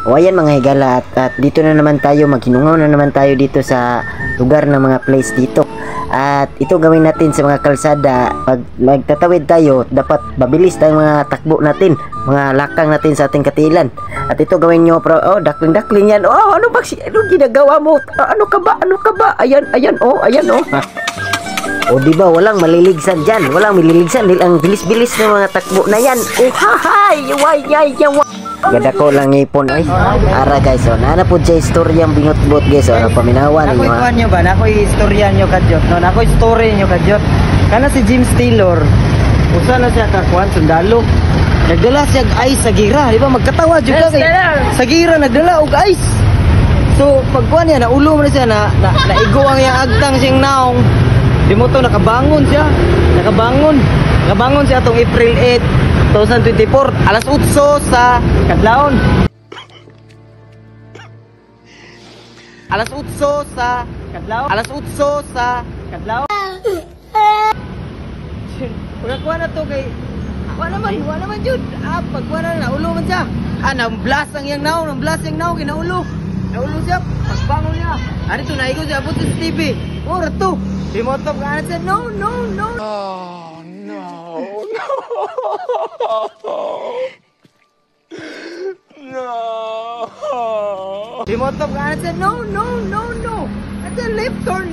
O ayan mga higala, at dito na naman tayo, maghinungaw na naman tayo dito sa lugar ng mga place dito. At ito gawin natin sa mga kalsada. Pag magtatawid tayo, dapat mabilis tayong mga takbo natin, mga lakang natin sa ating katilan. At ito gawin nyo, dakling yan. Oh, ano ginagawa mo? Ano ka ba? Ayan, ayan. O diba, walang maliligsan dyan. Walang maliligsan dahil ang bilis-bilis ng mga takbo na yan. Oh, hahay! Gada ko lang ipon ay. Ara guys, so nana po dyan istorya ang bingot-bot guys. So ano paminawan ninyo ha? Nakoy nyo ba? Nakoy istorya nyo kadyot. No? Nakoy story nyo kadyot. Kana si James Taylor, usa na siya kakuan, sundalo. Nagdala siya ice sa gira. Di ba? Magkatawa juga kay sa gira nagdala og ice. So pagkuan niya, naulo mo na siya naigo ang iyang agtang siyang naong. Di mo to nakabangon siya. Nakabangon siya atong April 8 2024, alas 8 sa kadlawon. Alas 8 sa kadlawon. Pagkuha na to kay wala naman jud. Pagkuha na ulo man siya. Nang-blast ang yang naw, kinaulo. Naulo siya, pagbangon niya. Ano to, naigo siya, abot sa TV. Ora to. Di mo to, siya, no. Oh, no. No. Di mo to, siya, no. At left turn.